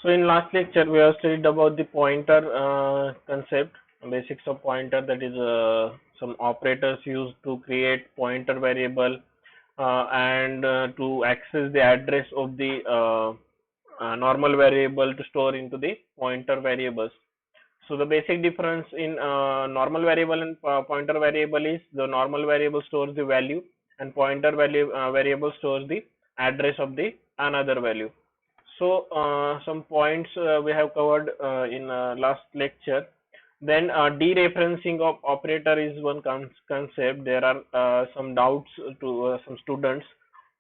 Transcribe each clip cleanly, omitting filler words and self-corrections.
So in last lecture we have studied about the pointer concept, basics of pointer, that is some operators used to create pointer variable and to access the address of the normal variable to store into the pointer variables. So the basic difference in normal variable and pointer variable is the normal variable stores the value and pointer variable stores the address of the another value. So some points we have covered in last lecture. Then dereferencing of operator is one concept. There are some doubts to some students.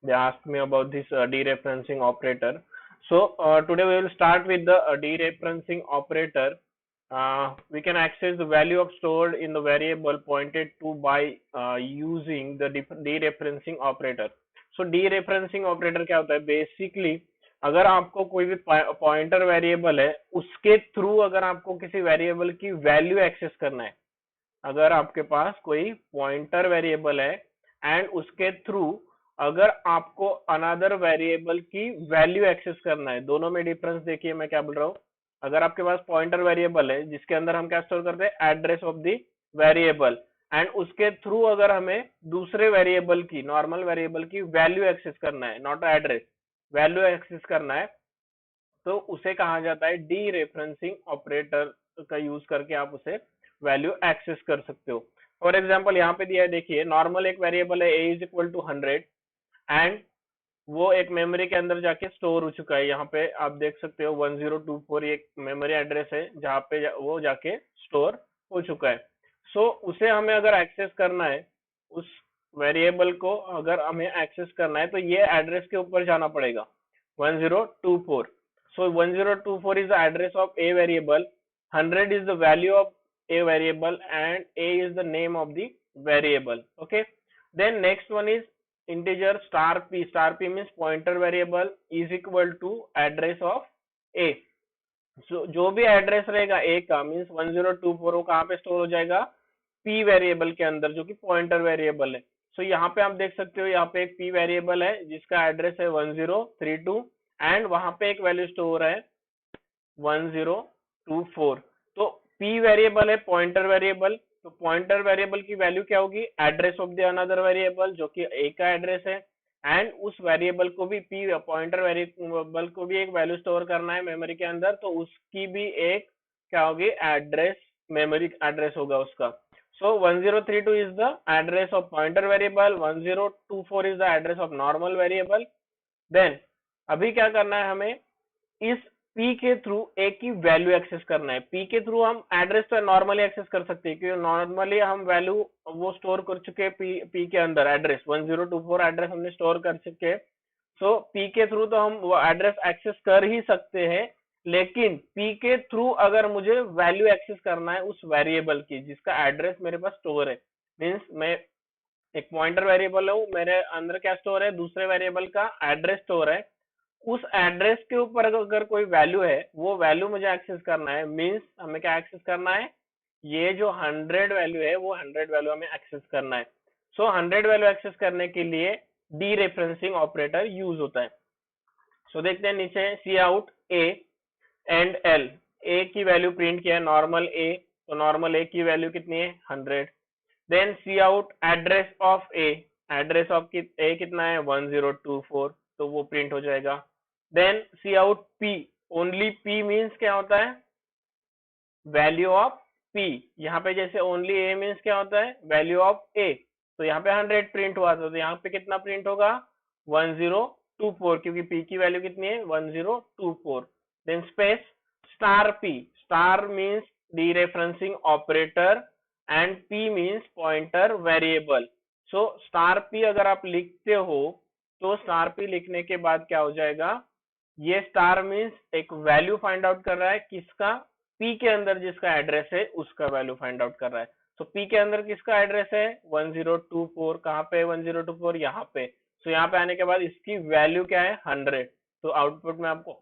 They asked me about this dereferencing operator. So today we will start with the dereferencing operator. We can access the value of stored in the variable pointed to by using the dereferencing operator. So dereferencing operator क्या होता है? Basically अगर आपको कोई भी pointer variable है उसके through अगर आपको किसी वेरिएबल की वैल्यू एक्सेस करना है, अगर आपके पास कोई पॉइंटर वेरिएबल है एंड उसके थ्रू अगर आपको अनदर वेरिएबल की वैल्यू एक्सेस करना है, दोनों में डिफरेंस देखिए मैं क्या बोल रहा हूँ. अगर आपके पास पॉइंटर वेरिएबल है जिसके अंदर हम क्या स्टोर करते हैं, address of the variable, and उसके थ्रू अगर हमें दूसरे वेरिएबल की, नॉर्मल वेरिएबल की वैल्यू एक्सेस करना है, नॉट एड्रेस, वैल्यू एक्सेस करना है, तो उसे कहा जाता है डी रेफरेंसिंग ऑपरेटर का यूज करके आप उसे वैल्यू एक्सेस कर सकते हो. फॉर एग्जांपल यहाँ पे दिया है, देखिए नॉर्मल एक वेरिएबल है a is equal to 100 and वो एक मेमोरी के अंदर जाके स्टोर हो चुका है. यहाँ पे आप देख सकते हो 1024 एक मेमोरी एड्रेस है जहाँ पे वो जाके स्टोर हो चुका है. सो उसे हमें अगर एक्सेस करना है, उस वेरिएबल को अगर हमें एक्सेस करना है तो ये एड्रेस के ऊपर जाना पड़ेगा 1024. So 1024 is the address of a variable, 100 is the value of a variable, and a is the name of the variable. Okay. Then next one is integer star p. Star p means pointer variable is equal to address of a. So जो भी address रहेगा a का means 1024 वो कहाँ पे store हो जाएगा, p variable के अंदर जो कि पॉइंटर वेरिएबल है. सो यहाँ पे आप देख सकते हो, यहाँ पे एक p वेरिएबल है जिसका एड्रेस है 1032 एंड वहां पे एक वैल्यू स्टोर है 1024. तो p वेरिएबल है पॉइंटर वेरिएबल, तो पॉइंटर वेरिएबल की वैल्यू क्या होगी, address of the another variable जो कि a का एड्रेस है, एंड उस वेरिएबल को भी p पॉइंटर वेरिएबल को भी एक वैल्यू स्टोर करना है मेमोरी के अंदर, तो उसकी भी एक क्या होगी, एड्रेस, मेमोरी एड्रेस होगा उसका. So 1032 is the address of pointer variable, 1024 is the address of normal variable. Then अभी क्या करना है, हमें इस p के थ्रू a की वैल्यू एक्सेस करना है. p के थ्रू हम एड्रेस तो नॉर्मली एक्सेस कर सकते हैं क्योंकि नॉर्मली हम वैल्यू वो स्टोर कर चुके हैं p के अंदर, एड्रेस 1024 एड्रेस हमने स्टोर कर चुके हैं. सो p के थ्रू तो हम वो एड्रेस एक्सेस कर ही सकते हैं, लेकिन p के थ्रू अगर मुझे वैल्यू एक्सेस करना है उस वेरिएबल की जिसका एड्रेस मेरे पास स्टोर है, मीन्स मैं एक पॉइंटर वेरिएबल हूँ, मेरे अंदर क्या स्टोर है, दूसरे वेरिएबल का एड्रेस स्टोर है, उस एड्रेस के ऊपर अगर कोई वैल्यू है वो वैल्यू मुझे एक्सेस करना है, मीन्स हमें क्या एक्सेस करना है, ये जो 100 वैल्यू है वो 100 वैल्यू हमें एक्सेस करना है. सो 100 वैल्यू एक्सेस करने के लिए डी रेफरेंसिंग ऑपरेटर यूज होता है. सो देखते हैं नीचे, सी आउट ए एंड एल, ए की वैल्यू प्रिंट किया है नॉर्मल ए, तो नॉर्मल ए की वैल्यू कितनी है, 100. Then C out address of A, address of A कितना है 1024, तो वो प्रिंट हो जाएगा. Then C out P, only P means क्या होता है, वैल्यू ऑफ पी. यहाँ पे जैसे ओनली ए मीन्स क्या होता है, वैल्यू ऑफ ए, तो यहाँ पे 100 प्रिंट हुआ था, तो यहाँ पे कितना प्रिंट होगा 1024 क्योंकि p की वैल्यू कितनी है 1024. Then space star p, star means dereferencing operator and p means pointer variable. So star p अगर आप लिखते हो तो स्टार p लिखने के बाद क्या हो जाएगा, ये स्टार मीन्स एक वैल्यू फाइंड आउट कर रहा है किसका, p के अंदर जिसका एड्रेस है उसका वैल्यू फाइंड आउट कर रहा है. तो p के अंदर किसका एड्रेस है 1024, कहाँ पे 1024, यहाँ पे. तो यहाँ पे आने के बाद इसकी वैल्यू क्या है 100, तो आउटपुट में आपको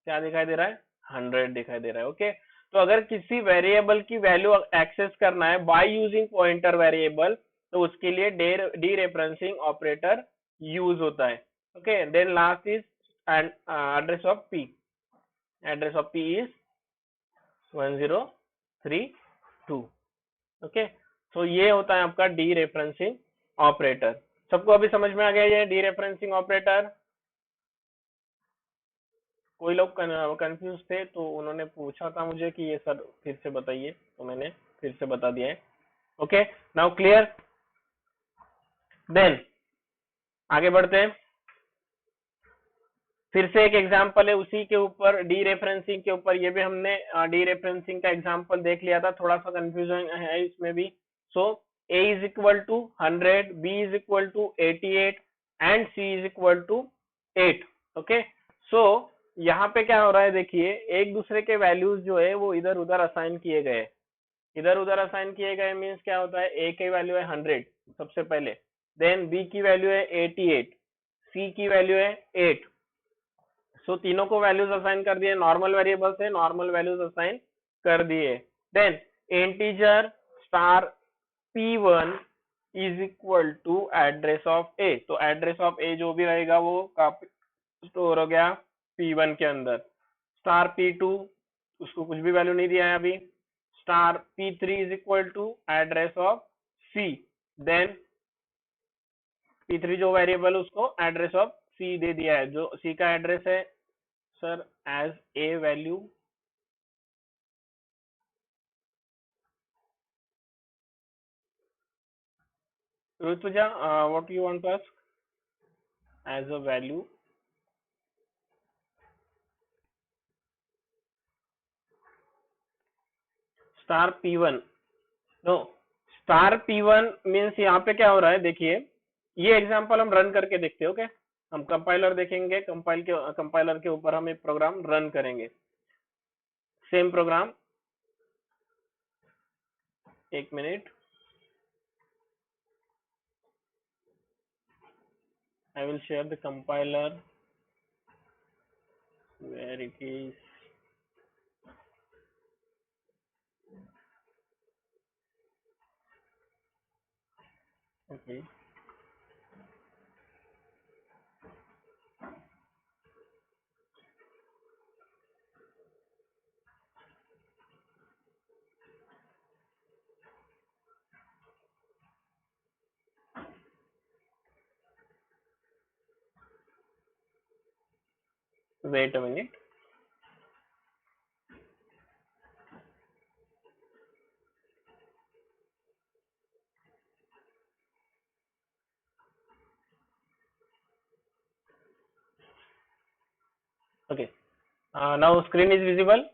क्या दिखाई दे रहा है, 100 दिखाई दे रहा है. ओके. तो अगर किसी वेरिएबल की वैल्यू एक्सेस करना है बाय यूजिंग पॉइंटर वेरिएबल, तो उसके लिए डी रेफरेंसिंग ऑपरेटर यूज होता है. Okay. Then last is and address of p. Address of P is 1032. Okay, तो ये होता है आपका डी रेफरेंसिंग ऑपरेटर। सबको अभी समझ में आ गया ये डी रेफरेंसिंग ऑपरेटर? कोई लोग कंफ्यूज थे तो उन्होंने पूछा था मुझे कि ये सर फिर से बताइए, तो मैंने फिर से बता दिया है। Okay, now clear. देन आगे बढ़ते हैं। फिर से एक एग्जांपल है उसी के ऊपर, डी रेफरेंसिंग के ऊपर। ये भी हमने डी रेफरेंसिंग का एग्जांपल देख लिया था, थोड़ा सा कंफ्यूजन है इसमें भी। So a is equal to 100, b is equal to 88 and c is equal to 8। Okay, so यहाँ पे क्या हो रहा है, देखिए एक दूसरे के वैल्यूज जो है वो इधर उधर असाइन किए गए। इधर उधर असाइन किए गए मीन्स क्या होता है, a की वैल्यू है 100 सबसे पहले, देन b की वैल्यू है 88, c की वैल्यू है 8। सो तीनों को वैल्यूज असाइन कर दिए, नॉर्मल वेरिएबल से नॉर्मल वैल्यूज असाइन कर दिए। Then integer star p1 is equal to address of a, तो एड्रेस ऑफ a जो भी रहेगा वो स्टोर हो गया p1 के अंदर। स्टार p2 उसको कुछ भी वैल्यू नहीं दिया है अभी। Star p3 is equal to address of c, then p3 जो वेरिएबल उसको एड्रेस ऑफ c दे दिया है, जो c का एड्रेस है sir as a value. Rutuja, what you want to ask as a value? Star p1, no, star p1 means यहाँ पे क्या हो रहा है, देखिए ये एग्जांपल हम रन करके देखते हैं। ओके, हम कंपाइलर देखेंगे, कंपाइलर के ऊपर हम एक प्रोग्राम रन करेंगे, सेम प्रोग्राम। एक minute, I will share the compiler where it is. Okay, wait a minute. Okay, now screen is visible.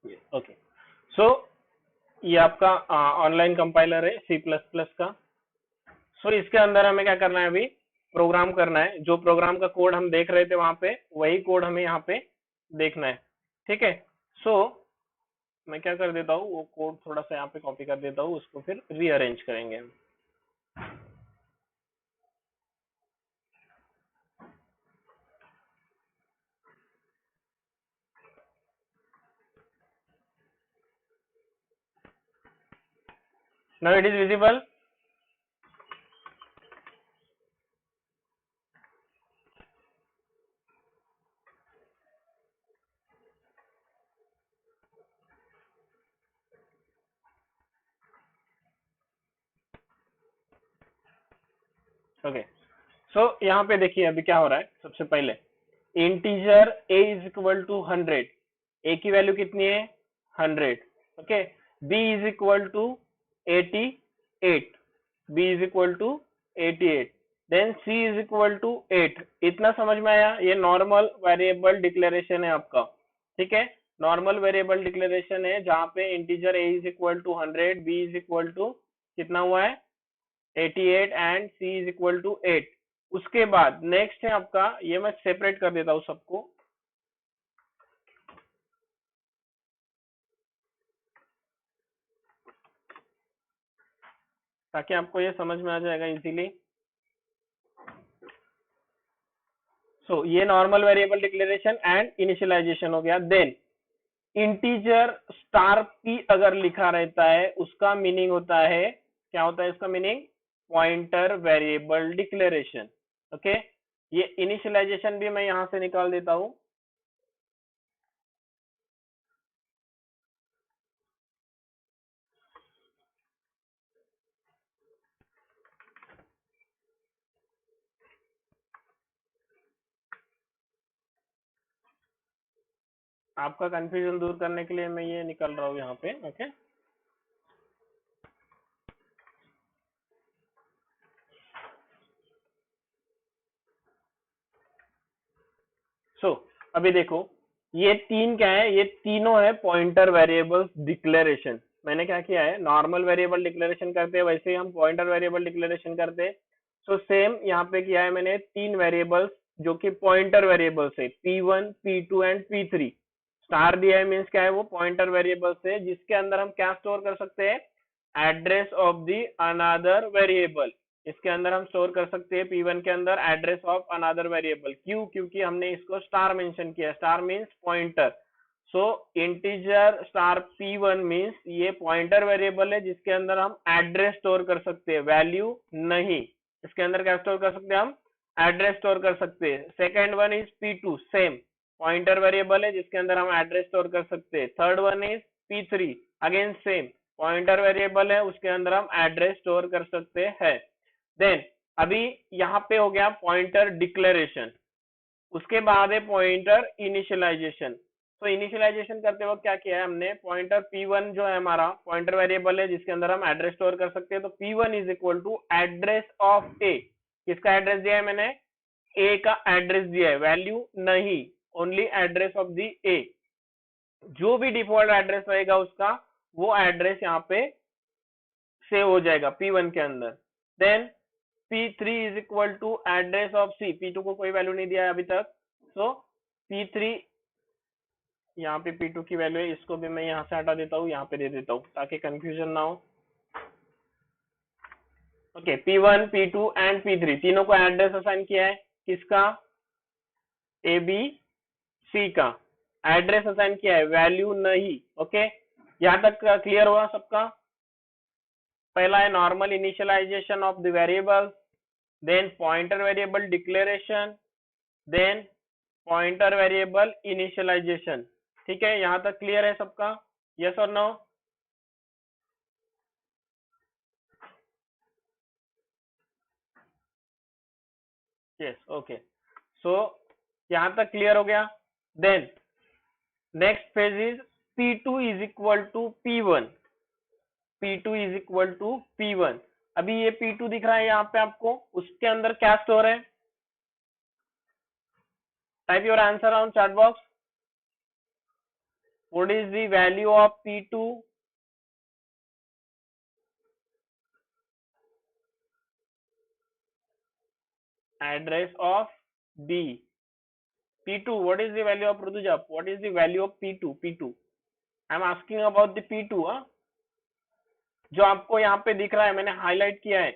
Yes. Okay, so ये आपका ऑनलाइन कंपाइलर है C++ का। सो इसके अंदर हमें क्या करना है, अभी प्रोग्राम करना है। जो प्रोग्राम का कोड हम देख रहे थे वहां पे, वही कोड हमें यहाँ पे देखना है। ठीक है, सो मैं क्या कर देता हूँ, वो कोड थोड़ा सा यहाँ पे कॉपी कर देता हूँ, उसको फिर रीअरेंज करेंगे। Now it is visible. Okay, so यहाँ पे देखिए अभी क्या हो रहा है। सबसे पहले integer a is equal to 100, a की वैल्यू कितनी है 100। Okay, b is equal to 88, b is equal to 88, then c is equal to 8। इतना समझ में आया? ये नॉर्मल वेरिएबल डिक्लेरेशन है आपका। ठीक है, नॉर्मल वेरिएबल डिक्लेरेशन है जहाँ पे integer a is equal to 100, b is equal to कितना हुआ है 88 and c is equal to 8। उसके बाद नेक्स्ट है आपका, ये मैं सेपरेट कर देता हूँ सबको। ताकि आपको ये समझ में आ जाएगा इजीली। सो ये normal variable declaration and initialization हो गया। देन इंटीजर स्टार p अगर लिखा रहता है उसका मीनिंग होता है, क्या होता है इसका meaning, pointer variable declaration. Okay, ये इनिशियलाइजेशन भी मैं यहां से निकाल देता हूं। आपका कंफ्यूजन दूर करने के लिए मैं ये निकाल रहा हूँ यहाँ पे। ओके, सो अभी देखो, ये तीन क्या है, ये तीनों है पॉइंटर वेरिएबल्स डिक्लेरेशन। मैंने क्या किया है, नॉर्मल वेरिएबल डिक्लेरेशन करते हैं वैसे ही हम पॉइंटर वेरिएबल डिक्लेरेशन करते हैं। सो सेम यहाँ पे किया है मैंने, तीन वेरिएबल्स जो कि पॉइंटर वेरिएबल्स है, P1, P2 and P3। Star दिया है मीन्स क्या है, वो पॉइंटर वेरिएबल्स है जिसके अंदर हम क्या स्टोर कर सकते हैं, address of the another variable. इसके अंदर हम स्टोर कर सकते हैं P1 के अंदर एड्रेस ऑफ अनदर वेरिएबल। क्यों? क्योंकि हमने इसको स्टार मेंशन किया। Star means pointer. So integer star P1 means ये पॉइंटर वेरिएबल है जिसके अंदर हम एड्रेस स्टोर कर सकते हैं, वैल्यू नहीं। इसके अंदर क्या स्टोर कर सकते हैं हम, एड्रेस स्टोर कर सकते हैं। Second one is P2, same pointer variable है जिसके अंदर हम एड्रेस स्टोर कर सकते हैं। Third one is P3, again same pointer variable है, उसके अंदर हम एड्रेस स्टोर कर सकते हैं। देन अभी यहाँ पे हो गया पॉइंटर डिक्लेरेशन। उसके बाद है पॉइंटर इनिशियलाइजेशन। तो इनिशियलाइजेशन करते वक्त क्या किया है हमने, पॉइंटर P1 जो है हमारा पॉइंटर वेरिएबल है जिसके अंदर हम एड्रेस स्टोर कर सकते हैं, तो P1 is equal to address of A. किसका एड्रेस दिया है मैंने, ए का एड्रेस दिया है, वैल्यू नहीं, ओनली एड्रेस ऑफ दी ए। जो भी डिफॉल्ट एड्रेस रहेगा उसका, वो एड्रेस यहाँ पे सेव हो जाएगा P1 के अंदर। Then P3 is equal to address of C। P2 को कोई वैल्यू नहीं दिया है अभी तक, सो P3, यहाँ पे P2 की वैल्यू है, इसको भी मैं यहाँ से हटा देता हूँ, यहाँ पे दे देता हूँ ताकि कंफ्यूजन ना हो। Okay, P1, P2 and P3 तीनों को एड्रेस असाइन किया है, किसका, ए बी सी का एड्रेस असाइन किया है, वैल्यू नहीं। ओके, यहाँ तक क्लियर हुआ सबका। पहला है normal initialization of the variable, then pointer variable declaration, then pointer variable initialization. ठीक है, यहां तक क्लियर है सबका, यस और नो? Yes, okay. सो यहां तक क्लियर हो गया। Then next phase is P2 is equal to P1। P2 is equal to P1। अभी ये P2 दिख रहा है यहाँ पे आपको, उसके अंदर क्या स्टोर है, type your answer on chat box. What is the value of P2? Address of B। P2, what is the value of Rutuja? What is the value of P2? P2, I am asking about the P2। जो आपको यहाँ पे दिख रहा है, मैंने highlight किया है,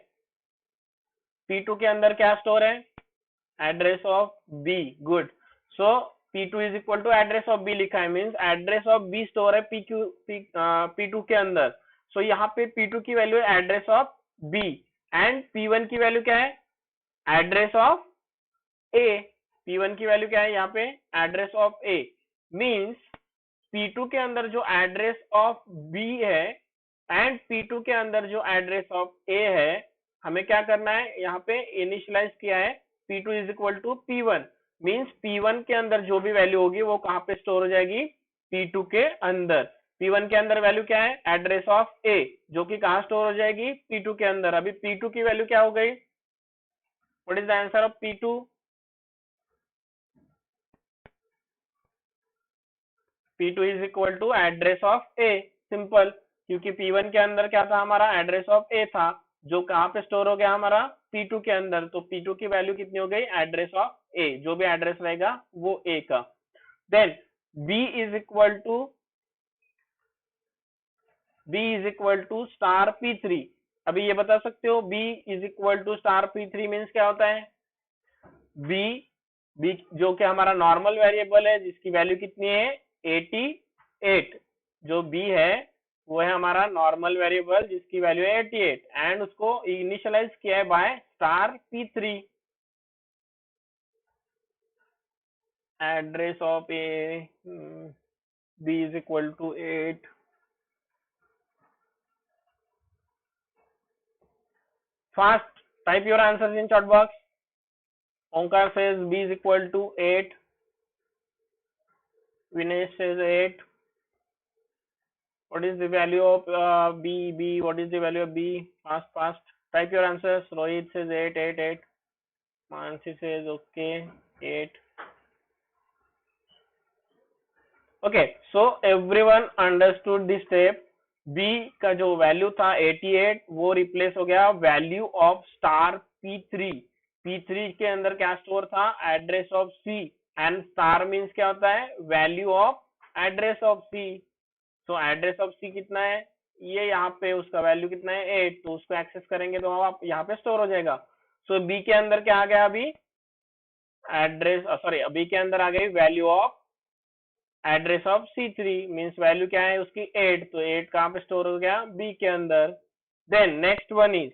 P2 के अंदर क्या स्टोर है, address of B। Good. So P2 is equal to address of B लिखा है, means address of B store है P2 के अंदर। सो यहाँ पे P2 की वैल्यू है address of B, and P1 की वैल्यू क्या है, एड्रेस ऑफ A। P1 की वैल्यू क्या है यहाँ पे, address of A। Means P2 के अंदर जो एड्रेस ऑफ B है एंड P2 के अंदर जो एड्रेस ऑफ A है, हमें क्या करना है, यहाँ पे इनिशियलाइज किया है P2 is equal to P1। Means P1 के अंदर जो भी वैल्यू होगी वो कहाँ पे स्टोर हो जाएगी, P2 के अंदर। P1 के अंदर वैल्यू क्या है, एड्रेस ऑफ A, जो कि कहाँ स्टोर हो जाएगी, P2 के अंदर। अभी P2 की वैल्यू क्या हो गई, what is the answer of P2? P2 is equal to address of A, simple. क्योंकि P1 के अंदर क्या था, हमारा एड्रेस ऑफ A था, जो कहाँ पे स्टोर हो गया हमारा, P2 के अंदर। तो P2 की वैल्यू कितनी हो गई, एड्रेस ऑफ A, जो भी एड्रेस रहेगा वो A का। Then B is equal to star P3। अभी ये बता सकते हो B is equal to star P3 means क्या होता है, B जो कि हमारा नॉर्मल वेरिएबल है जिसकी वैल्यू कितनी है, 88। जो B है वो है हमारा नॉर्मल वेरिएबल जिसकी वैल्यू है 88 एंड उसको इनिशियलाइज किया है by star P3 address of A B is equal to 8. Fast, type your answers in chat box. Omkar says B is equal to 8. Vinesh says 8. What is the value of B? B, what is the value of B? Fast, fast. Type your answers. Rohit says 8, 8, 8. Mansi says okay, 8. Okay, so everyone understood this step. B का जो value था 88 वो replace हो गया value of star P3. P3 के अंदर क्या store था? Address of C and star means क्या होता है? Value of address of C. तो एड्रेस ऑफ C कितना है? ये यहाँ पे उसका वैल्यू कितना है? 8. तो उसको एक्सेस करेंगे तो आप यहाँ पे स्टोर हो जाएगा. सो B के अंदर क्या आ गया अभी? एड्रेस सॉरी B के अंदर आ गई value of address of C3 means value क्या है उसकी 8. तो 8 कहाँ पे स्टोर हो गया? B के अंदर. Then next one is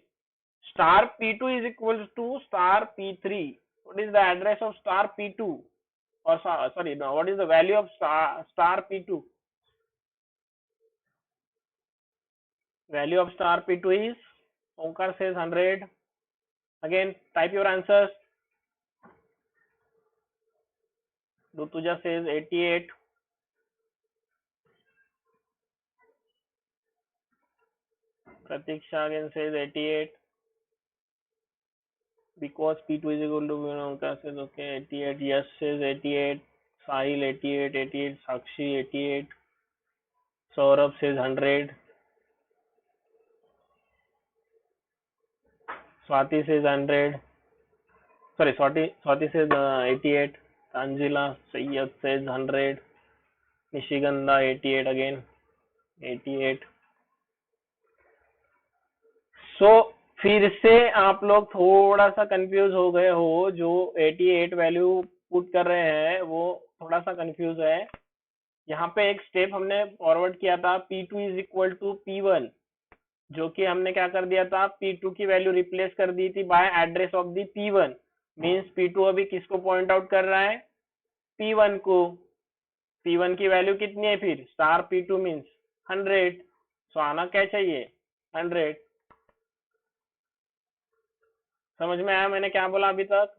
star P2 is equal to star P3. What is the address of star P2 और sorry what is the value of star P2? Value of star P2 is Omkar says 100. Again type your answers. Rutuja says 88. Pratiksha again says 88 because P2 is equal to Onkar says okay 88. Yes says 88. Sahil 88, 88. Sakshi 88. Saurabh says 100. Swati says 100. Sorry, Swati says 88. Anjila Sayyad says 100. Nishigandha 88 again. 88. सो फिर से आप लोग थोड़ा सा confuse हो गए हो. जो 88 वैल्यू पुट कर रहे हैं वो थोड़ा सा कंफ्यूज है. यहाँ पे एक स्टेप हमने फॉरवर्ड किया था P2 is equal to P1 जो कि हमने क्या कर दिया था? P2 की वैल्यू रिप्लेस कर दी थी by address of the P1 means P2 अभी किसको पॉइंट आउट कर रहा है? P1 को. P1 की वैल्यू कितनी है फिर? Star P2 means 100. सो आना क्या चाहिए? 100. समझ में आया मैंने क्या बोला अभी तक?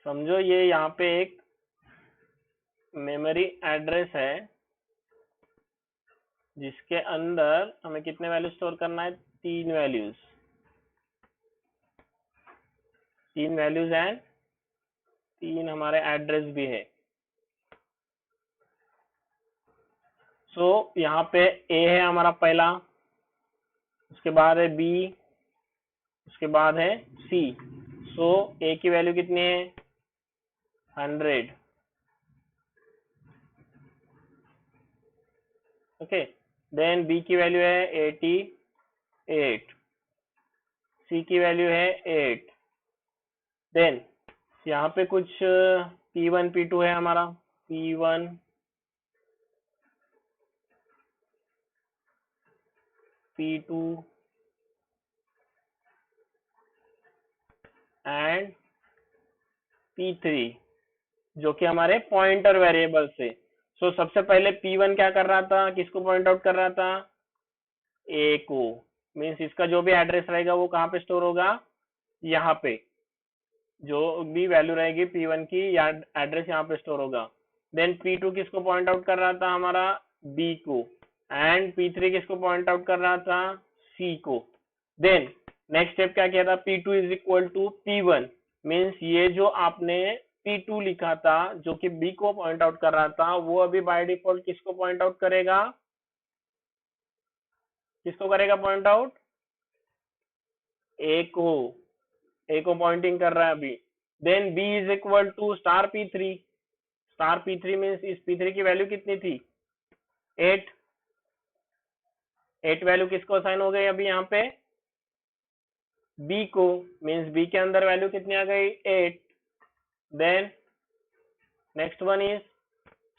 समझो ये यहाँ पे एक मेमोरी एड्रेस है जिसके अंदर हमें कितने वैल्यू स्टोर करना है? 3 वैल्यूज. 3 वैल्यूज एंड 3 हमारे एड्रेस भी है. सो यहाँ पे A है हमारा पहला, उसके बाद है B, उसके बाद है C. सो A की वैल्यू कितनी है? 100. ओके. देन B की वैल्यू है 88. C की वैल्यू है 8. देन यहाँ पे कुछ P1 P2 है हमारा. P1 P2 एंड P3 जो कि हमारे पॉइंटर वेरिएबल से. सो सबसे पहले P1 क्या कर रहा था? किसको पॉइंट आउट कर रहा था? A को. मीन्स इसका जो भी एड्रेस रहेगा वो कहाँ पे स्टोर होगा? यहाँ पे. जो भी वैल्यू रहेगी P1 की या एड्रेस यहाँ पे स्टोर होगा. देन P2 किसको पॉइंट आउट कर रहा था? हमारा B को. एंड P3 किसको पॉइंट आउट कर रहा था? C को. देन नेक्स्ट स्टेप क्या किया था? P2 is equal to P1 means ये जो आपने P2 लिखा था जो कि B को पॉइंट आउट कर रहा था वो अभी बाय डिफॉल्ट किसको पॉइंट आउट करेगा? किसको करेगा पॉइंट आउट? A को. A को पॉइंटिंग कर रहा है अभी. Then B is equal to star P3. Star P3 means इस P3 की वैल्यू कितनी थी? 8. 8 वैल्यू किसको असाइन हो गई अभी यहाँ पे? B को. मीन्स B के अंदर वैल्यू कितनी आ गई? 8. Then next one is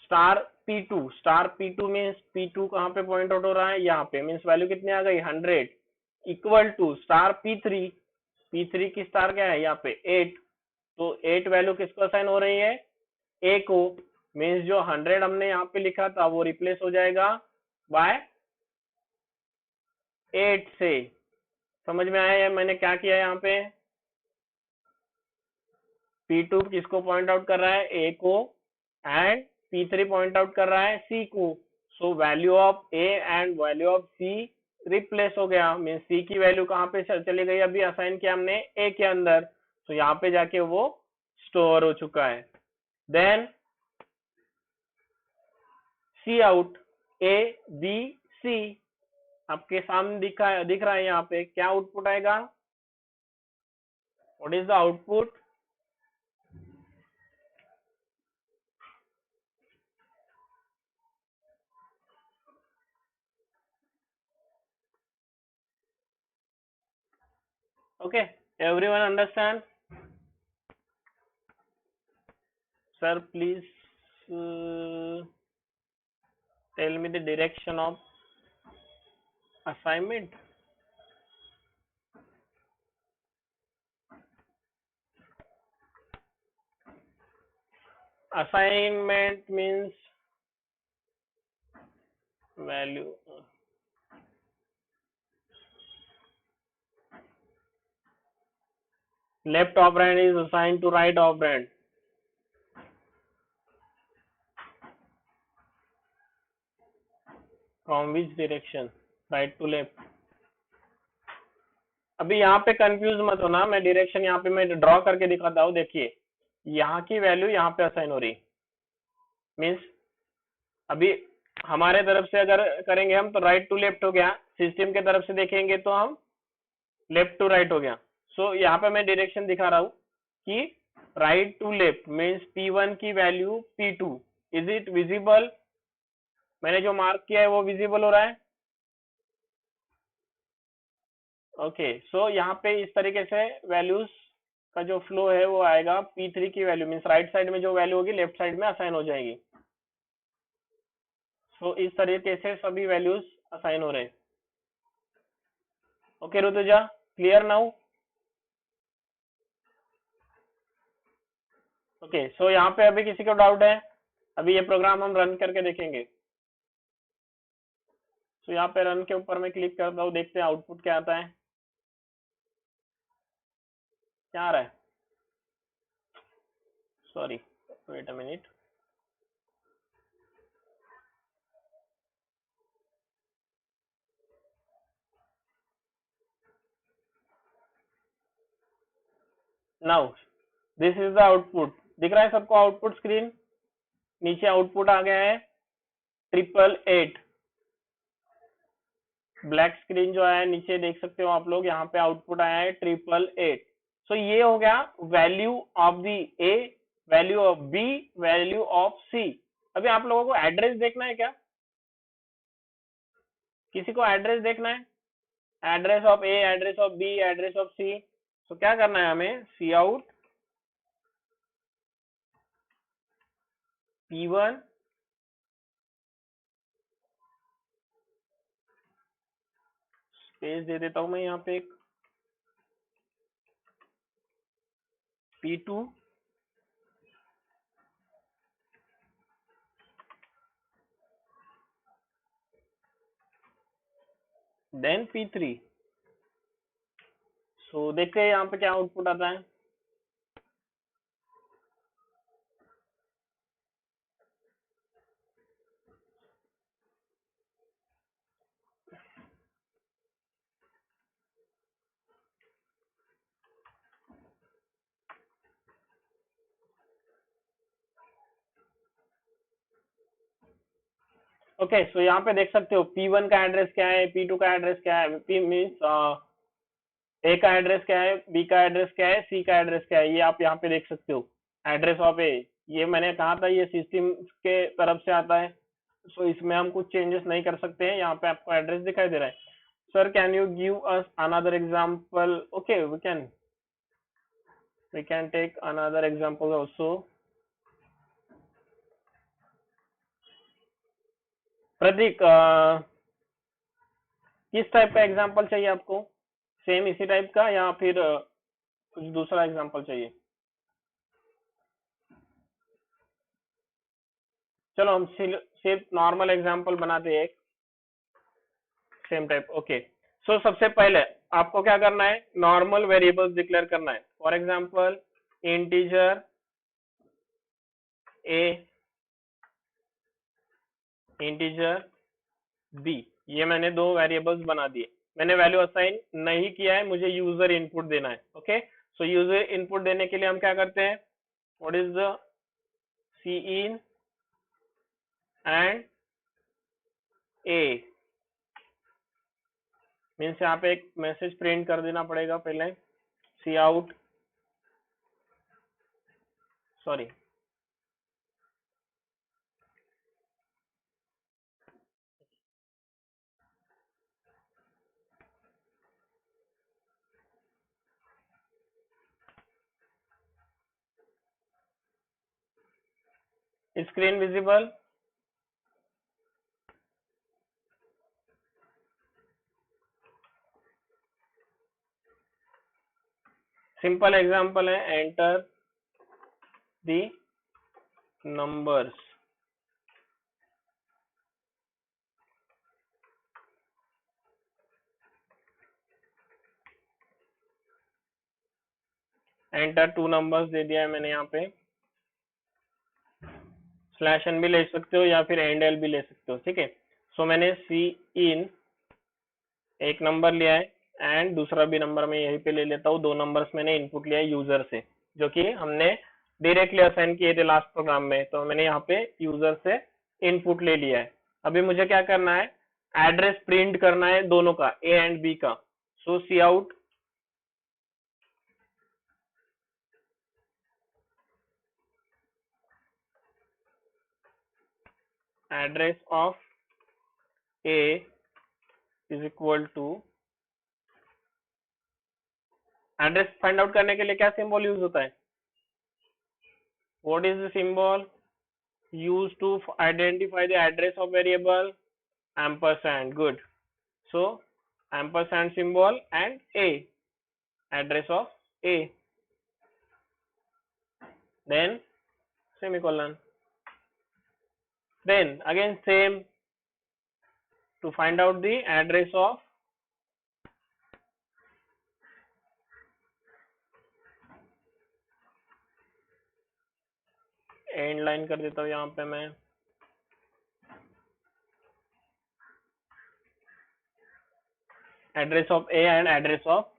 star P2. Star P2 means P2 कहाँ पे पॉइंट आउट हो रहा है, यहाँ पे, मीन्स वैल्यू कितनी आ गई 100, equal to star P3. P3 की स्टार क्या है यहाँ पे 8, तो 8 वैल्यू किसको असाइन हो रही है, ए को. मीन्स जो 100 हमने यहाँ पे लिखा था वो रिप्लेस हो जाएगा बाय 8 से. समझ में आया है मैंने क्या किया यहाँ पे. P2 किसको पॉइंट आउट कर रहा है, ए को, एंड P3 पॉइंट आउट कर रहा है सी को. So value of A and value of C replace हो गया. मीन सी की वैल्यू कहाँ पे चली गई, अभी असाइन किया हमने ए के अंदर, तो यहाँ पे जाके वो स्टोर हो चुका है. Then C out, A B C आपके सामने दिख रहा है यहाँ पे. क्या आउटपुट आएगा, what is the output, okay, everyone understand. Sir, please tell me the direction of assignment. Assignment means value. Left operand is assigned to right operand. From which direction, right to left. अभी यहाँ पे confuse मत होना, मैं direction यहाँ पे मैं draw करके दिखाता हूँ. देखिए यहाँ की वैल्यू यहाँ पे असाइन हो रही, मीन्स अभी हमारे तरफ से अगर करेंगे हम तो राइट टू लेफ्ट हो गया, सिस्टम के तरफ से देखेंगे तो हम लेफ्ट टू राइट हो गया. सो यहाँ पे मैं डायरेक्शन दिखा रहा हूँ कि right to left means P1 की value P2. Is it visible, मैंने जो मार्क किया है वो विजिबल हो रहा है. ओके, सो यहाँ पे इस तरीके से वैल्यूज का जो फ्लो है वो आएगा. P3 की वैल्यू मीन्स राइट साइड में जो वैल्यू होगी लेफ्ट साइड में असाइन हो जाएगी. सो इस तरीके से सभी वैल्यूज असाइन हो रहे हैं. Okay Rutuja, clear now. Okay, so यहाँ पे अभी किसी को डाउट है, अभी ये प्रोग्राम हम रन करके देखेंगे. सो यहाँ पे रन के ऊपर मैं क्लिक करता हूँ, देखते हैं आउटपुट क्या आता है. क्या आ रहा है, sorry wait a minute. Now this is the output. दिख रहा है सबको आउटपुट स्क्रीन, नीचे आउटपुट आ गया है 888. ब्लैक स्क्रीन जो है नीचे देख सकते हो आप लोग, यहाँ पे आउटपुट आया है 888. सो ये हो गया value of the A, value of B, value of C. अभी आप लोगों को एड्रेस देखना है क्या, किसी को एड्रेस देखना है, address of A, address of B, address of C. तो क्या करना है हमें, सी आउट P1 स्पेस दे देता हूं मैं यहाँ पे एक P2 देन P3. सो देखते हैं यहाँ पे क्या आउटपुट आता है. ओके, सो यहाँ पे देख सकते हो P1 का एड्रेस क्या है, P2 का एड्रेस क्या है, P मीन्स ए का एड्रेस क्या है, बी का एड्रेस क्या है, सी का एड्रेस क्या है, ये आप यहाँ पे देख सकते हो. एड्रेस ऑफ ए, ये मैंने कहा था ये सिस्टम के तरफ से आता है, सो इसमें हम कुछ चेंजेस नहीं कर सकते हैं. यहाँ पे आपको एड्रेस दिखाई दे रहा है. Sir can you give us another example. Okay we can. We can take another example also. Pratik, किस टाइप का एग्जाम्पल चाहिए आपको? सेम इसी टाइप का या फिर कुछ दूसरा एग्जाम्पल चाहिए? चलो हम सिर्फ नॉर्मल एग्जाम्पल बनाते हैं एक सेम टाइप। ओके, सो सबसे पहले आपको क्या करना है, नॉर्मल वेरिएबल्स डिक्लेयर करना है। For example integer A, integer B, ये मैंने दो वेरिएबल्स बना दिए। मैंने वैल्यू असाइन नहीं किया है, मुझे यूजर इनपुट देना है। ओके, सो यूजर इनपुट देने के लिए हम क्या करते हैं, what is the C in and A, means यहाँ पे एक मैसेज प्रिंट कर देना पड़ेगा पहले, C out, sorry screen visible, simple example है, enter the numbers, enter two numbers दे दिया है मैंने यहाँ पे। स्लैश एन भी ले सकते हो या फिर एंड एल भी ले सकते हो, ठीक है। सो मैंने सी इन एक नंबर लिया है एंड दूसरा भी नंबर मैं यहीं पे ले लेता हूँ। दो नंबर्स मैंने इनपुट लिया है यूजर से, जो कि हमने डायरेक्टली असाइन किए थे लास्ट प्रोग्राम में, तो मैंने यहाँ पे यूजर से इनपुट ले लिया है। अभी मुझे क्या करना है, एड्रेस प्रिंट करना है दोनों का, ए एंड बी का। So C out address of A is equal to, address find out करने के लिए क्या सिंबल यूज होता है, what is the symbol used to identify the address of variable, ampersand, good. So ampersand symbol and a, address of a, then semicolon, then again same to find out the address of and line कर देता हूँ यहाँ पे मैं, address of A and address of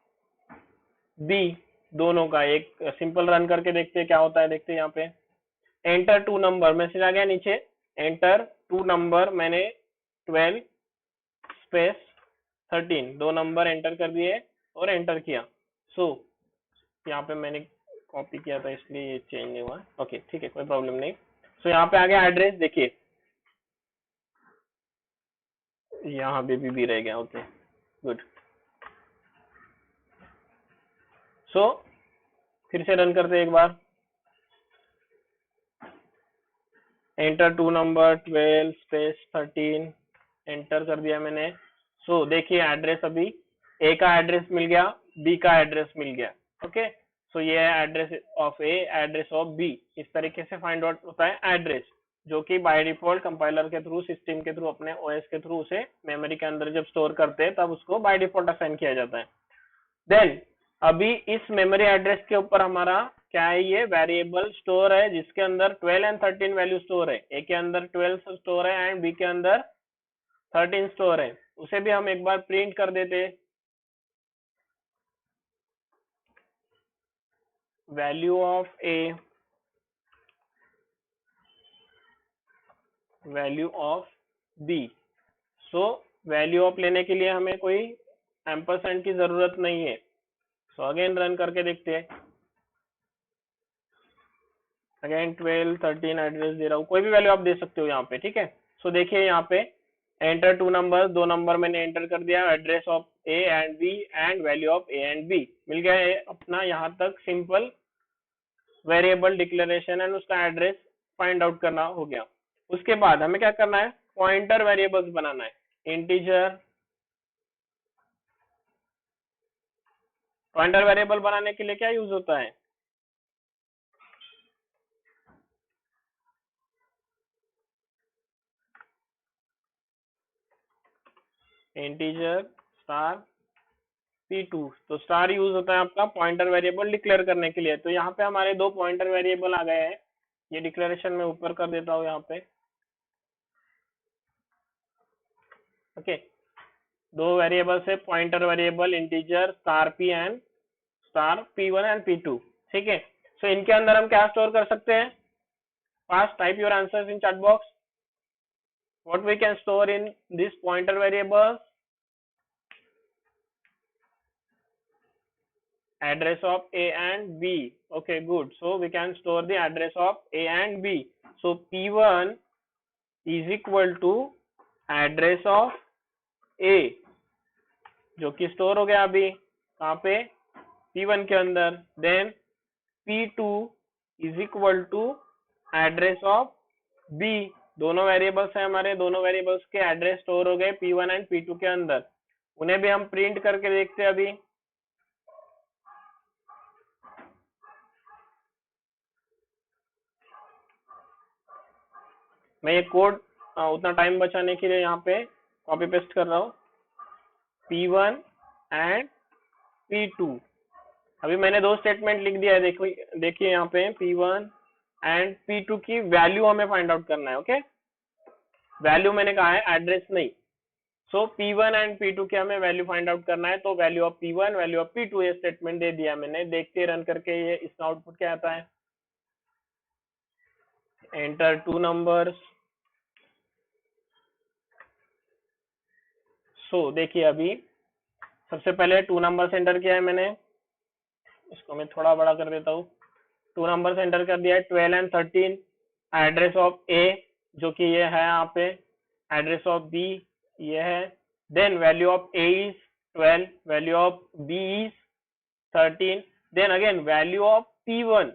B, दोनों का एक simple run करके देखते हैं क्या होता है, देखते हैं यहाँ पे। एंटर टू नंबर, मैसेज आ गया नीचे, एंटर टू नंबर, मैंने 12 स्पेस 13 दो नंबर एंटर कर दिए और एंटर किया। सो यहाँ पे मैंने कॉपी किया था इसलिए ये चेंज नहीं हुआ, ओके ठीक है, कोई प्रॉब्लम नहीं। सो यहाँ पे आ गया एड्रेस, देखिए यहाँ बेबी भी रह गया, ओके गुड। सो फिर से रन करते एक बार, enter two number 12 space 13 enter कर दिया मैंने। सो देखिए एड्रेस अभी ए का एड्रेस मिल गया, बी का एड्रेस मिल गया, ओके। सो ये है address of A, address of B. इस तरीके से फाइंड आउट होता है एड्रेस, जो कि बाय डिफॉल्ट कंपाइलर के थ्रू, सिस्टम के थ्रू, अपने ओएस के थ्रू उसे मेमोरी के अंदर जब स्टोर करते हैं तब उसको बाय डिफॉल्ट असाइन किया जाता है। देन अभी इस मेमोरी एड्रेस के ऊपर हमारा क्या है, ये वेरिएबल स्टोर है जिसके अंदर 12 एंड 13 वैल्यू स्टोर है। ए के अंदर 12 स्टोर है एंड बी के अंदर 13 स्टोर है। उसे भी हम एक बार प्रिंट कर देते, value of A, value of B. So value of लेने के लिए हमें कोई एम्परसेंड की जरूरत नहीं है। सो अगेन रन करके देखते हैं, अगेन 12 13 एड्रेस दे रहा हूँ, कोई भी वैल्यू आप दे सकते हो यहाँ पे, ठीक है। सो देखिए यहाँ पे एंटर टू नंबर, दो नंबर मैंने एंटर कर दिया, address of A and B and value of A and B मिल गया है अपना। यहाँ तक सिंपल वेरिएबल डिक्लेरेशन एंड उसका एड्रेस फाइंड आउट करना हो गया। उसके बाद हमें क्या करना है, पॉइंटर वेरिएबल्स बनाना है। इंटीजर पॉइंटर वेरिएबल बनाने के लिए क्या यूज होता है, इंटीजर स्टार p2। तो स्टार यूज होता है आपका पॉइंटर वेरिएबल डिक्लेयर करने के लिए। तो यहाँ पे हमारे दो पॉइंटर वेरिएबल आ गए हैं, ये डिक्लेरेशन में ऊपर कर देता हूँ यहाँ पे। ओके, दो वेरिएबल्स है, pointer variable integer star p and star p1 and p2। ठीक है, सो इनके अंदर हम क्या स्टोर कर सकते हैं, fast type your answers in chat box. What we can store in this pointer variables, address of A and B. Okay, good. So we can store the address of A and B. So P1 is equal to address of A, जो कि store हो गया अभी कहाँ पे, P1 के अंदर। Then P2 is equal to address of B। दोनों वेरिएबल्स हैं हमारे, दोनों वेरिएबल्स के एड्रेस स्टोर हो गए P1 एंड P2 के अंदर। उन्हें भी हम प्रिंट करके देखते हैं अभी। मैं ये कोड उतना टाइम बचाने के लिए यहाँ पे कॉपी पेस्ट कर रहा हूँ, P1 एंड P2। अभी मैंने दो स्टेटमेंट लिख दिया है, देखिए यहाँ पे P1 एंड P2 की वैल्यू हमें फाइंड आउट करना है। ओके, वैल्यू मैंने कहा है, एड्रेस नहीं। सो P1 एंड P2 की हमें वैल्यू फाइंड आउट करना है। तो value of P1 value of P2 ये स्टेटमेंट दे दिया मैंने। देखते रन करके ये इसका आउटपुट क्या आता है, एंटर टू नंबर्स। सो देखिए अभी सबसे पहले 2 नंबर एंटर किया है मैंने, इसको मैं थोड़ा बड़ा कर देता हूँ। 2 नंबर एंटर कर दिया है, 12 एंड 13। एड्रेस ऑफ ए जो कि ये है यहाँ पे, एड्रेस ऑफ बी ये है। Then value of A is 12, value of B is 13। Then again value of P1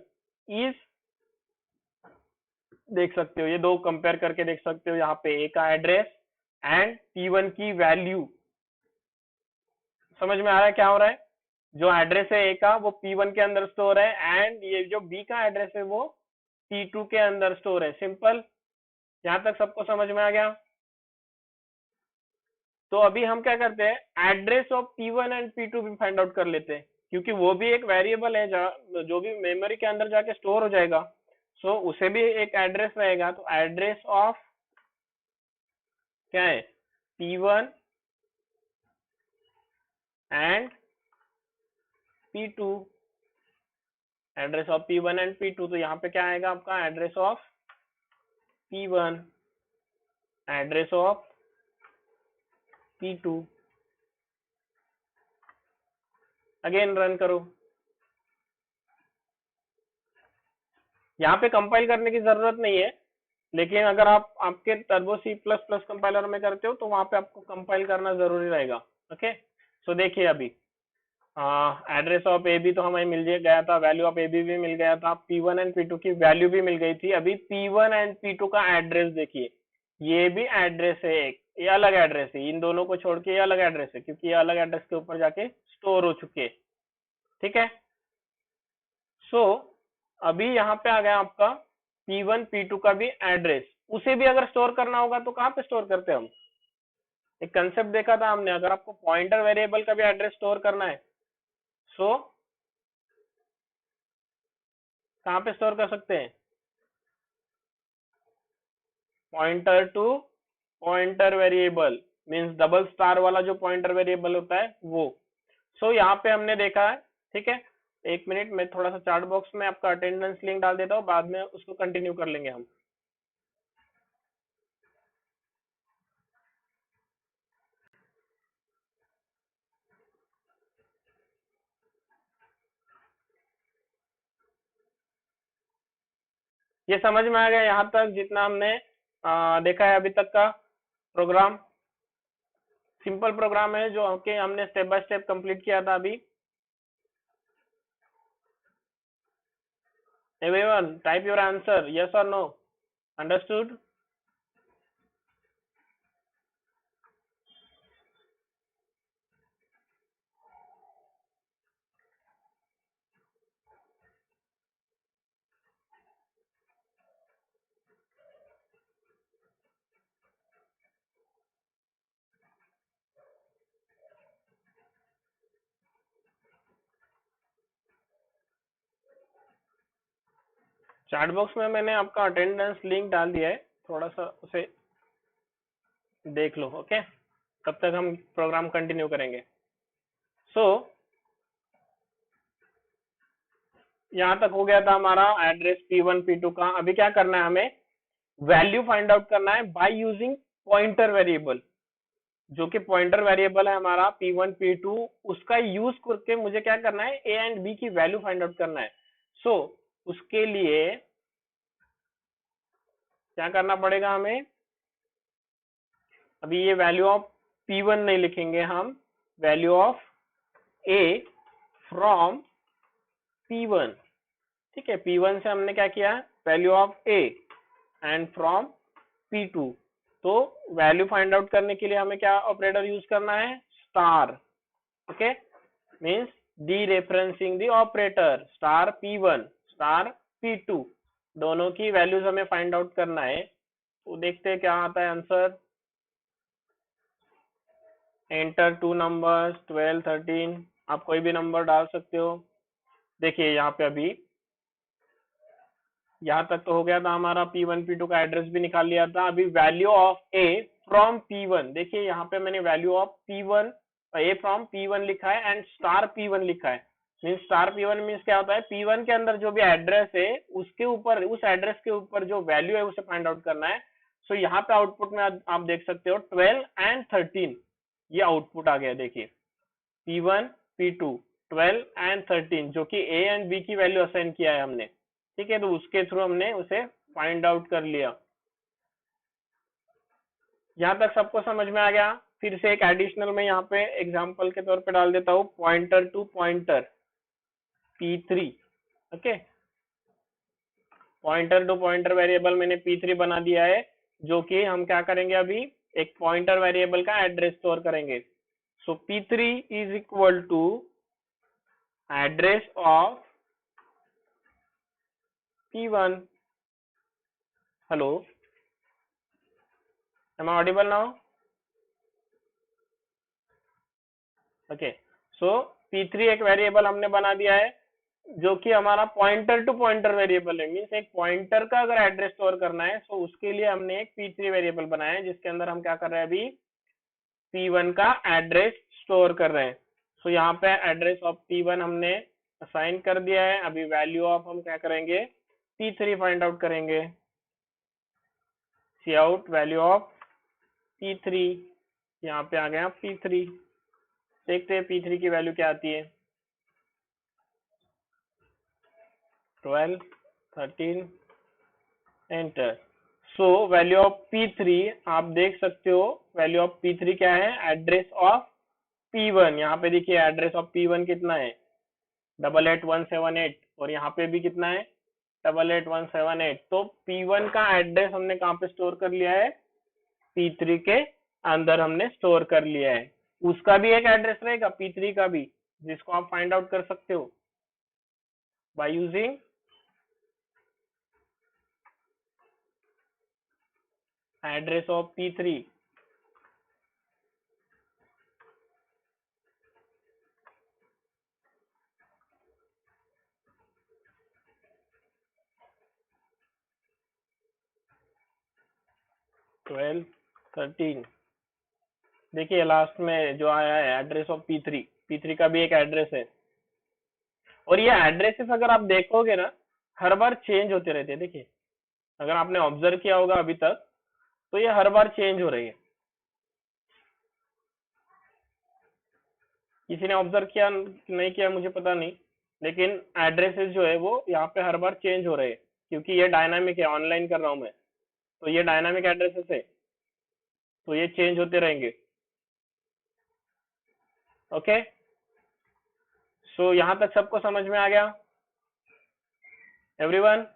is, देख सकते हो ये दो कंपेयर करके देख सकते हो, यहाँ पे ए का एड्रेस एंड P1 की वैल्यू। समझ में आ रहा है क्या हो रहा है, जो एड्रेस है ए का वो P1 के अंदर स्टोर है एंड ये जो बी का एड्रेस है वो P2 के अंदर स्टोर है। सिंपल, यहाँ तक सबको समझ में आ गया। तो अभी हम क्या करते हैं, address of P1 and P2 भी फाइंड आउट कर लेते हैं, क्योंकि वो भी एक वेरिएबल है जो भी मेमोरी के अंदर जाके स्टोर हो जाएगा। सो उसे भी एक एड्रेस रहेगा। तो एड्रेस ऑफ क्या है, P1 and P2, address of P1 and P2। तो यहाँ पे क्या आएगा आपका, address of P1 address of P2। Again run करो। यहाँ पे कंपाइल करने की जरूरत नहीं है, लेकिन अगर आप आपके टर्बो C++ कंपाइलर में करते हो तो वहां पे आपको कंपाइल करना जरूरी रहेगा। ओके, सो देखिए अभी एड्रेस ऑफ ए बी तो हमें मिल गया था, वैल्यू ऑफ ए बी भी मिल गया था, P1 एंड P2 की वैल्यू भी मिल गई थी। अभी P1 एंड P2 का एड्रेस देखिए, ये भी एड्रेस है एक, ये अलग एड्रेस है, इन दोनों को छोड़ के ये अलग एड्रेस है, क्योंकि ये अलग एड्रेस के ऊपर जाके स्टोर हो चुके हैं। ठीक है, सो अभी यहाँ पे आ गया आपका P1 P2 का भी एड्रेस। उसे भी अगर स्टोर करना होगा तो कहाँ पे स्टोर करते हैं हम, एक कंसेप्ट देखा था हमने, अगर आपको पॉइंटर वेरिएबल का भी एड्रेस स्टोर करना है सो कहाँ पे स्टोर कर सकते हैं, pointer to pointer variable means double star वाला जो पॉइंटर वेरिएबल होता है वो। सो यहाँ पे हमने देखा है। ठीक है, एक मिनट मैं थोड़ा सा चार्ट बॉक्स में आपका अटेंडेंस लिंक डाल देता हूँ, बाद में उसको कंटिन्यू कर लेंगे हम। ये समझ में आ गया यहाँ तक जितना हमने देखा है अभी तक का प्रोग्राम। सिंपल प्रोग्राम है जो हमने स्टेप बाय स्टेप कंप्लीट किया था अभी। Everyone, type your answer, yes or no. Understood? Chat box में मैंने आपका अटेंडेंस लिंक डाल दिया है, थोड़ा सा उसे देख लो। ओके, तब तक हम प्रोग्राम कंटिन्यू करेंगे। सो यहाँ तक हो गया था हमारा एड्रेस P1 P2 का। अभी क्या करना है, हमें वैल्यू फाइंड आउट करना है बाय यूजिंग पॉइंटर वेरिएबल। जो कि पॉइंटर वेरिएबल है हमारा P1 P2, उसका यूज करके मुझे क्या करना है, A एंड B की वैल्यू फाइंड आउट करना है। सो उसके लिए क्या करना पड़ेगा हमें, अभी ये वैल्यू ऑफ P1 नहीं लिखेंगे हम, value of A from P1। ठीक है, P1 से हमने क्या किया, value of A and from P2। तो वैल्यू फाइंड आउट करने के लिए हमें क्या ऑपरेटर यूज करना है, star. Okay, means dereferencing the operator, star P1 star P2, दोनों की वैल्यूज हमें फाइंड आउट करना है। तो देखते हैं क्या आता है आंसर। एंटर टू नंबर्स 12 13, आप कोई भी नंबर डाल सकते हो। देखिए यहाँ पे अभी यहाँ तक तो हो गया था हमारा, P1 P2 का एड्रेस भी निकाल लिया था। अभी value of A from P1, देखिए यहाँ पे मैंने value of P1 A from P1 लिखा है एंड स्टार P1 लिखा है। मीन्स स्टार P1 मीन्स क्या होता है, P1 के अंदर जो भी एड्रेस है उसके ऊपर, उस एड्रेस के ऊपर जो वैल्यू है उसे फाइंड आउट करना है। सो यहाँ पे आउटपुट में आप देख सकते हो 12 एंड 13, ये आउटपुट आ गया। देखिए P1 P2 12 एंड 13, जो कि A एंड B की वैल्यू असाइन किया है हमने। ठीक है, तो उसके थ्रू हमने उसे फाइंड आउट कर लिया। यहाँ तक सबको समझ में आ गया। फिर से एक एडिशनल में यहाँ पे एग्जांपल के तौर पे डाल देता हूँ, pointer to pointer P3। Okay, pointer to pointer variable मैंने P3 बना दिया है, जो कि हम क्या करेंगे, अभी एक पॉइंटर वेरिएबल का एड्रेस स्टोर करेंगे। So P3 is equal to address of P1। Hello, am I audible now? Okay, so P3 एक वेरिएबल हमने बना दिया है, जो कि हमारा पॉइंटर टू पॉइंटर वेरिएबल है। मीन्स एक पॉइंटर का अगर एड्रेस स्टोर करना है, तो उसके लिए हमने एक P3 वेरिएबल बनाया है, जिसके अंदर हम क्या कर रहे हैं, अभी P1 का एड्रेस स्टोर कर रहे हैं। सो यहाँ पे एड्रेस ऑफ P1 हमने असाइन कर दिया है। अभी वैल्यू ऑफ हम क्या करेंगे, P3 फाइंड आउट करेंगे। सी आउट वैल्यू ऑफ P3, यहाँ पे आ गया P3। देखते हैं P3 की वैल्यू क्या आती है, 12 13, enter. So value of P3 आप देख सकते हो, वैल्यू ऑफ P3 क्या है, एड्रेस ऑफ P1। यहाँ पे देखिए एड्रेस ऑफ P1 कितना है, 88178, और यहाँ पे भी कितना है, 88178। तो P1 का एड्रेस हमने कहाँ पे स्टोर कर लिया है, P3 के अंदर हमने स्टोर कर लिया है। उसका भी एक एड्रेस रहेगा P3 का भी, जिसको आप फाइंड आउट कर सकते हो by using address of P3। 12 13, देखिए लास्ट में जो आया है एड्रेस ऑफ P3, P3 का भी एक एड्रेस है। और ये एड्रेसेस अगर आप देखोगे ना, हर बार चेंज होते रहते हैं। देखिए अगर आपने ऑब्जर्व किया होगा अभी तक, तो ये हर बार चेंज हो रही है। किसी ने ऑब्जर्व किया नहीं किया मुझे पता नहीं, लेकिन एड्रेसेस जो है वो यहाँ पे हर बार चेंज हो रहे हैं, क्योंकि ये डायनामिक है, ऑनलाइन कर रहा हूँ मैं, तो ये डायनामिक एड्रेसेस है, तो ये चेंज होते रहेंगे। ओके, सो यहाँ तक सबको समझ में आ गया। everyone.